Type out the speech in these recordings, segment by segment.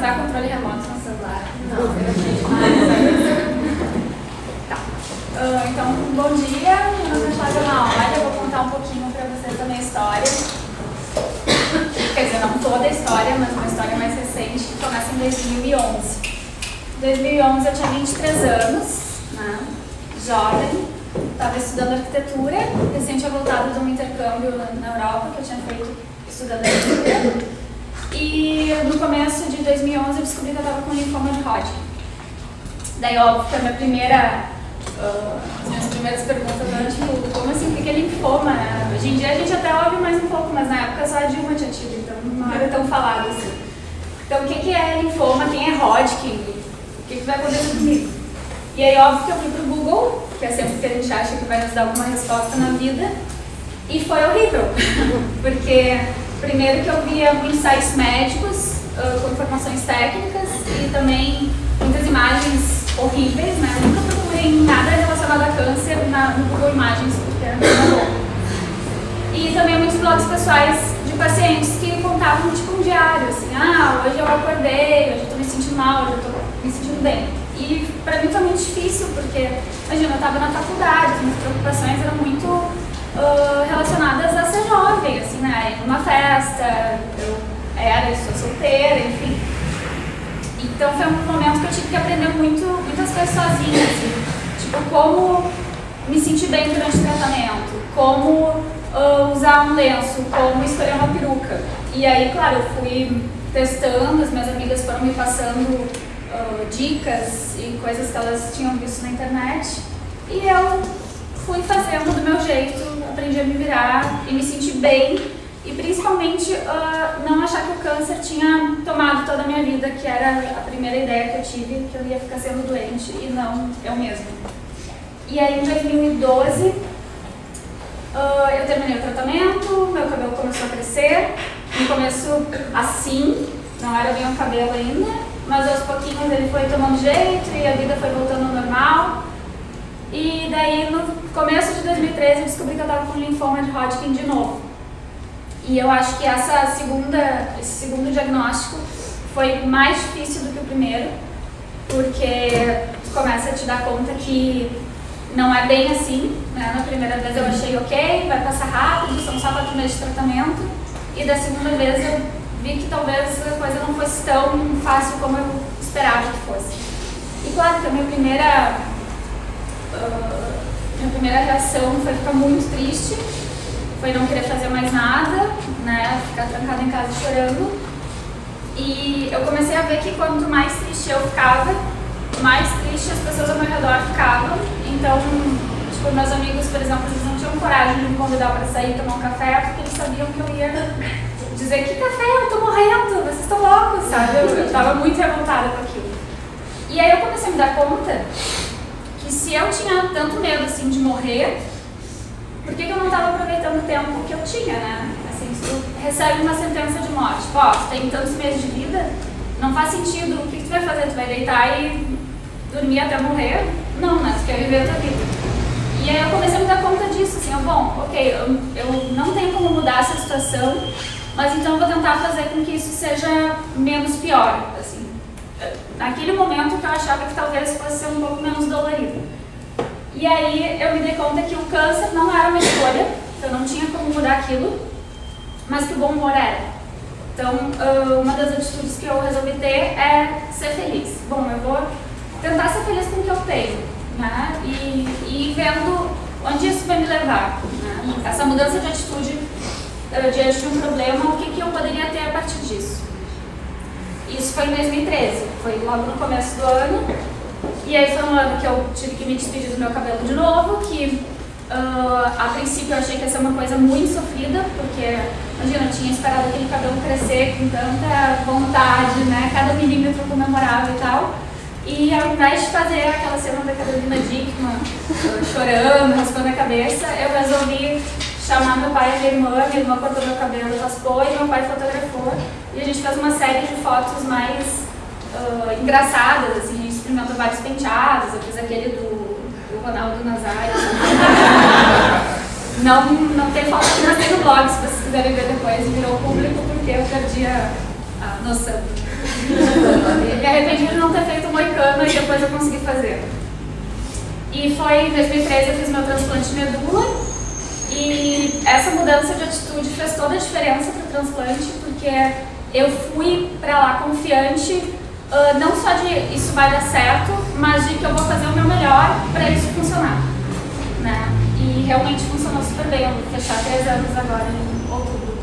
usar controle remoto no celular. Não. Tá. Então, bom dia. Meu nome é Flávia Maolha. Eu vou contar um pouquinho para vocês da minha história. Quer dizer, não toda a história, mas uma história mais recente que começa em 2011. Em 2011 eu tinha 23 anos, né? Jovem. Estava estudando arquitetura. Recente tinha voltado de um intercâmbio na Europa que eu tinha feito estudando arquitetura. E no começo de 2011 eu descobri que eu estava com linfoma de Hodgkin. Daí, óbvio, que a minha as minhas primeiras perguntas eram tipo, como assim, o que é linfoma? Né? Hoje em dia a gente até ouve mais um pouco, mas na época só a Dilma tinha tido, então não era tão falado assim. Então, o que é linfoma? Quem é Hodgkin? O que vai acontecer comigo? E aí, óbvio que eu fui pro Google, que é sempre que a gente acha que vai nos dar alguma resposta na vida, e foi horrível, porque primeiro que eu via muitos sites médicos com informações técnicas e também muitas imagens horríveis, né? Eu nunca procurei nada relacionado a câncer no Google Imagens, porque era muito bom. E também muitos blogs pessoais de pacientes que contavam tipo um diário, assim, hoje eu acordei, hoje eu tô me sentindo mal, hoje eu tô me sentindo bem. E pra mim foi muito difícil, porque, imagina, eu tava na faculdade, as minhas preocupações eram muito relacionadas a ser jovem, assim, né? Ir numa festa, eu sou solteira, enfim. Então foi um momento que eu tive que aprender muitas coisas sozinha, assim, tipo, como me sentir bem durante o tratamento, como usar um lenço, como escolher uma peruca. E aí, claro, eu fui testando, as minhas amigas foram me passando dicas e coisas que elas tinham visto na internet, e eu fui fazendo do meu jeito, aprendi a me virar e me sentir bem, e principalmente não achar que o câncer tinha tomado toda a minha vida, que era a primeira ideia que eu tive, que eu ia ficar sendo doente e não eu mesma. E aí em 2012 eu terminei o tratamento, meu cabelo começou a crescer, no começo assim, não era bem o cabelo ainda, mas aos pouquinhos ele foi tomando jeito e a vida foi voltando ao normal. E daí, no começo de 2013, eu descobri que eu estava com linfoma de Hodgkin de novo. E eu acho que esse segundo diagnóstico foi mais difícil do que o primeiro, porque tu começa a te dar conta que não é bem assim, né? Na primeira vez eu achei ok, vai passar rápido, são só 4 meses de tratamento. E da segunda vez eu vi que talvez a coisa não fosse tão fácil como eu esperava que fosse. E claro que a minha primeira reação foi ficar muito triste, foi não querer fazer mais nada, né, ficar trancada em casa chorando. E eu comecei a ver que quanto mais triste eu ficava, mais triste as pessoas ao meu redor ficavam. Então, tipo, meus amigos, por exemplo, eles não tinham coragem de me convidar para sair e tomar um café, porque eles sabiam que eu ia dizer, que café, eu tô morrendo, vocês estão loucos, sabe? Eu tava muito revoltada com aquilo. E aí eu comecei a me dar conta que se eu tinha tanto medo, assim, de morrer, por que eu não estava aproveitando o tempo que eu tinha, né? Assim, se tu recebe uma sentença de morte, tipo, tu tem tantos meses de vida, não faz sentido, o que tu vai fazer? Tu vai deitar e dormir até morrer? Não, né? Tu quer viver a tua vida. E aí eu comecei a me dar conta disso, assim, bom, ok, eu não tenho como mudar essa situação, mas então eu vou tentar fazer com que isso seja menos pior, assim. Naquele momento que eu achava que talvez fosse ser um pouco menos dolorido. E aí eu me dei conta que o câncer não era uma escolha, eu não tinha como mudar aquilo, mas que o bom humor era. Então, uma das atitudes que eu resolvi ter é ser feliz. Bom, eu vou tentar ser feliz com o que eu tenho, né? E vendo onde isso vai me levar, né? Essa mudança de atitude diante de um problema, o que eu poderia ter a partir disso. Isso foi em 2013, foi logo no começo do ano. E aí foi um ano que eu tive que me despedir do meu cabelo de novo, que a princípio eu achei que ia ser uma coisa muito sofrida, porque, imagina, eu tinha esperado aquele cabelo crescer com tanta vontade, né, cada milímetro comemorava e tal. E ao invés de fazer aquela cena da Carolina Dickman, chorando, raspando a cabeça, eu resolvi chamar meu pai e minha irmã cortou meu cabelo, raspou e meu pai fotografou. E a gente fez uma série de fotos mais engraçadas, assim, a gente experimentou vários penteados, eu fiz aquele do Ronaldo Nazário. Não tem foto que não tem no blog, se vocês quiserem ver depois, virou público porque eu perdi a noção. Me arrependi de não ter feito moicano e depois eu consegui fazer. E foi em 2013 eu fiz meu transplante de medula e essa mudança de atitude fez toda a diferença para o transplante, porque eu fui para lá confiante, não só de isso vai dar certo, mas de que eu vou fazer o meu melhor para isso funcionar, né? E realmente funcionou super bem. Eu vou fechar 3 anos agora em outubro.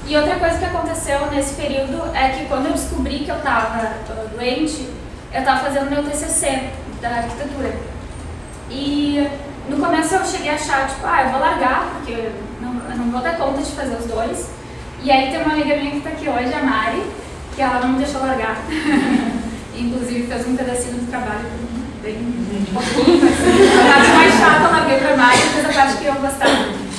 E outra coisa que aconteceu nesse período é que quando eu descobri que eu estava doente, eu estava fazendo meu TCC da arquitetura. E no começo eu cheguei a achar, tipo, eu vou largar, porque eu não vou dar conta de fazer os dois. E aí tem uma amiga minha que está aqui hoje, a Mari, que ela não me deixou largar. Inclusive fez um pedacinho do trabalho, bem pouquinho, mas a parte mais chata eu larguei para a Mari, fez a parte que eu gostava.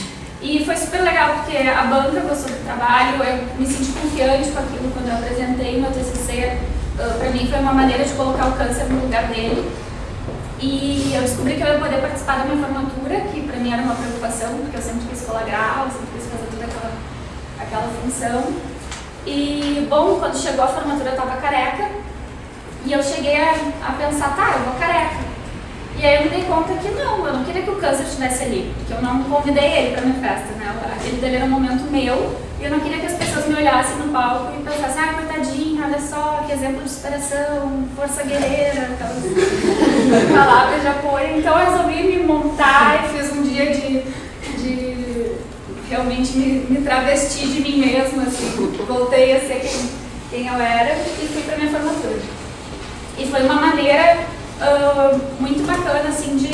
E foi super legal, porque a banca gostou do trabalho, eu me senti confiante com aquilo quando eu apresentei meu TCC. Para mim foi uma maneira de colocar o câncer no lugar dele. E eu descobri que eu ia poder participar da minha formatura, que para mim era uma preocupação, porque eu sempre quis colar grau, sempre quis fazer toda aquela função. E, bom, quando chegou a formatura eu estava careca, e eu cheguei a pensar, eu vou careca. E aí eu me dei conta que eu não queria que o câncer estivesse ali, porque eu não convidei ele para minha festa, né? Aquele dele era um momento meu, e eu não queria que as pessoas me olhassem no palco e pensassem, coitadinha, olha só, que exemplo de superação, força guerreira, aquelas palavras de apoio. Então eu resolvi me montar e fiz um dia de realmente me travesti de mim mesma, assim, voltei a ser quem eu era e fui para minha formatura. E foi uma maneira muito bacana, assim, de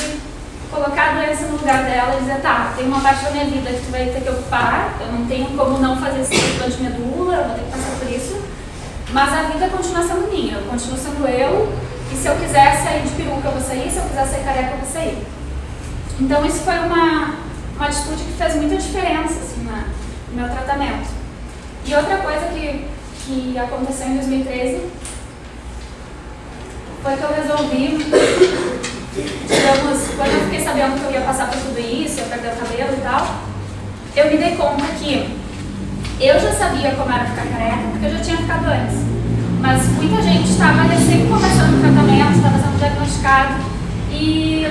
colocar a doença no lugar dela e dizer, tem uma parte da minha vida que tu vai ter que ocupar, eu não tenho como não fazer esse transplante de medula, eu vou ter que passar por isso, mas a vida continua sendo minha, eu continuo sendo eu, e se eu quiser sair de peruca eu vou sair, se eu quiser sair careca eu vou sair. Então isso foi uma atitude que fez muita diferença, assim, no meu tratamento. E outra coisa que aconteceu em 2013 foi que eu resolvi, digamos, quando eu fiquei sabendo que eu ia passar por tudo isso, ia perder o cabelo e tal, eu me dei conta que eu já sabia como era ficar careca, porque eu já tinha ficado antes. Mas muita gente estava recém começando o tratamento, estava sendo diagnosticado, e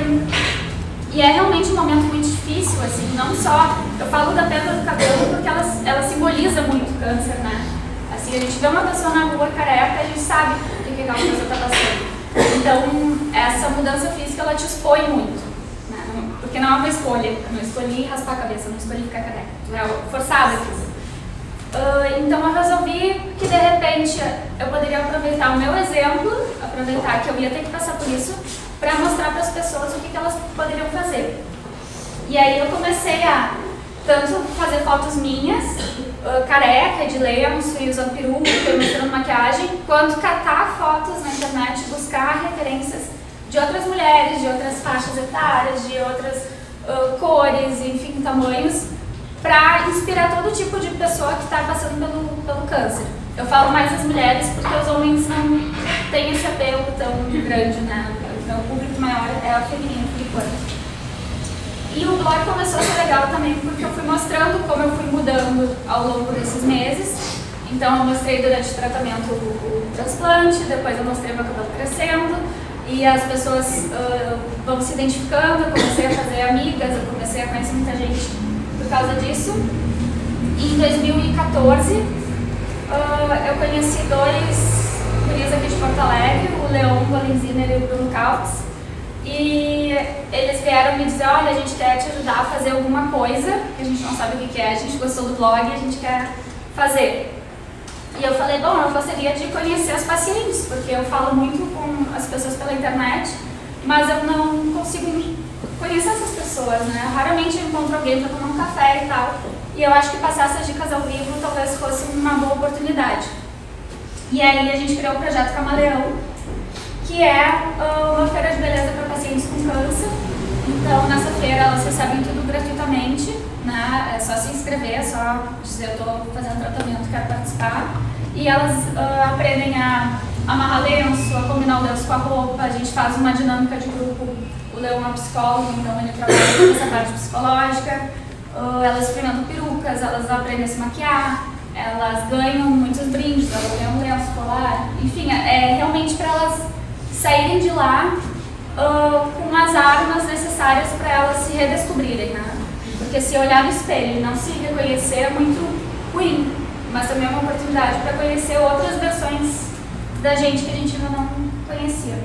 é realmente um momento muito difícil, assim, não só, eu falo da perda do cabelo porque ela simboliza muito o câncer, né? Assim, a gente vê uma pessoa na rua careca, a gente sabe o que aquela pessoa está passando. Então, essa mudança física, ela te expõe muito, né? Porque não é uma escolha. Eu não escolhi raspar a cabeça, eu não escolhi ficar careca. É forçada aqui. Então, eu resolvi que, de repente, eu poderia aproveitar o meu exemplo, aproveitar que eu ia ter que passar por isso, para mostrar para as pessoas o que elas poderiam fazer. E aí, eu comecei a tanto fazer fotos minhas, careca, de lenço e usando peruca, mostrando maquiagem, quanto catar fotos na internet, buscar referências de outras mulheres, de outras faixas etárias, de outras cores, enfim, tamanhos, para inspirar todo tipo de pessoa que está passando pelo câncer. Eu falo mais das mulheres porque os homens não têm esse apelo tão grande, né? O meu público maior é a feminino, por enquanto. E o blog começou a ser legal também porque eu fui mostrando como eu fui mudando ao longo desses meses. Então eu mostrei durante o tratamento o transplante, depois eu mostrei meu cabelo crescendo e as pessoas vão se identificando, eu comecei a fazer amigas, eu comecei a conhecer muita gente por causa disso. E em 2014 eu conheci 2 guris aqui de Porto Alegre, o Leon Valenziner e o Bruno Caltz. E eles vieram me dizer, olha, a gente quer te ajudar a fazer alguma coisa, que a gente não sabe o que é, a gente gostou do blog e a gente quer fazer. E eu falei, bom, eu gostaria de conhecer as pacientes, porque eu falo muito com as pessoas pela internet, mas eu não consigo conhecer essas pessoas, né? Raramente eu encontro alguém para tomar um café e tal. E eu acho que passar essas dicas ao vivo talvez fosse uma boa oportunidade. E aí a gente criou o Projeto Camaleão, que é uma feira de beleza para pacientes com câncer. Então, nessa feira, elas recebem tudo gratuitamente, né? É só se inscrever, é só dizer, eu estou fazendo tratamento, quero participar. E elas aprendem a amarrar lenço, a combinar o lenço com a roupa, a gente faz uma dinâmica de grupo. O Leon é um psicólogo, então ele trabalha com essa parte psicológica. Elas experimentam perucas, elas aprendem a se maquiar, elas ganham muitos brindes, elas ganham um lenço escolar, enfim, é realmente para elas saírem de lá com as armas necessárias para elas se redescobrirem, né? Porque se olhar no espelho e não se reconhecer é muito ruim, mas também é uma oportunidade para conhecer outras versões da gente que a gente ainda não conhecia.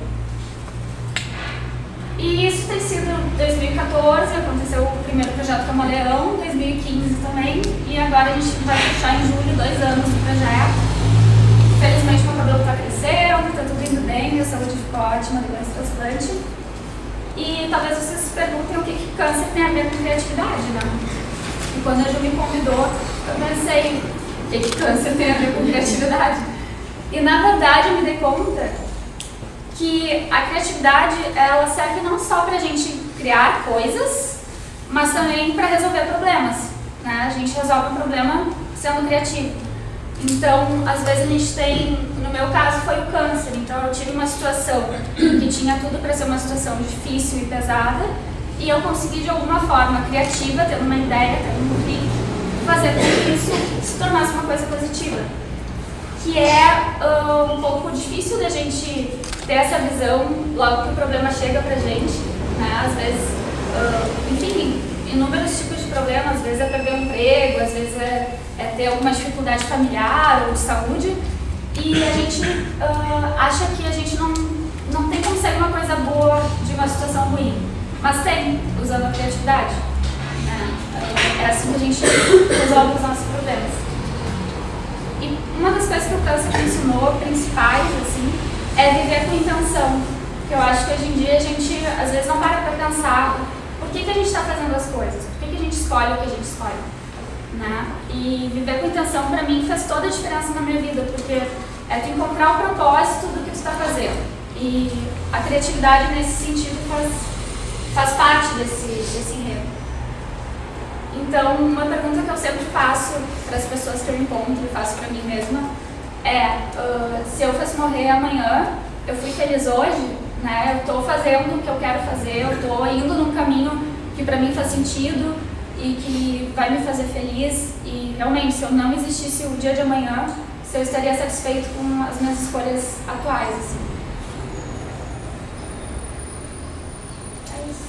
E isso tem sido 2014, aconteceu o primeiro projeto Camaleão, 2015 também, e agora a gente vai fechar em julho 2 anos do projeto. Felizmente meu cabelo está crescendo, está tudo indo bem, a saúde ficou ótima depois do transplante. E talvez vocês se perguntem o que câncer tem a ver com criatividade, né? E quando a Ju me convidou, eu pensei, o que câncer tem a ver com criatividade? E na verdade eu me dei conta que a criatividade, ela serve não só para a gente criar coisas, mas também para resolver problemas, né? A gente resolve um problema sendo criativo. Então, às vezes a gente tem, no meu caso foi o câncer, então eu tive uma situação que tinha tudo para ser uma situação difícil e pesada, e eu consegui de alguma forma criativa, tendo uma ideia, tendo um clique, fazer com que isso se tornasse uma coisa positiva. Que é um pouco difícil da gente ter essa visão logo que o problema chega pra gente, né? Às vezes, enfim, inúmeros tipos de problemas, às vezes é perder um emprego, às vezes é ter alguma dificuldade familiar ou de saúde, e a gente acha que a gente não tem como sair uma coisa boa de uma situação ruim, mas tem, usando a criatividade, né? É assim que a gente resolve os nossos problemas. E uma das coisas que o câncer me ensinou, principais, assim, é viver com intenção. Porque eu acho que hoje em dia a gente, às vezes, não para pensar por que a gente está fazendo as coisas, por que a gente escolhe o que a gente escolhe, né? E viver com intenção, para mim, fez toda a diferença na minha vida, porque é tu encontrar o propósito do que tu está fazendo. E a criatividade, nesse sentido, faz parte desse enredo. Então, uma pergunta que eu sempre faço para as pessoas que eu encontro e faço para mim mesma é, se eu fosse morrer amanhã, eu fui feliz hoje, né? Eu estou fazendo o que eu quero fazer, eu estou indo num caminho que para mim faz sentido e que vai me fazer feliz, e realmente, se eu não existisse o dia de amanhã, se eu estaria satisfeito com as minhas escolhas atuais, assim. É isso.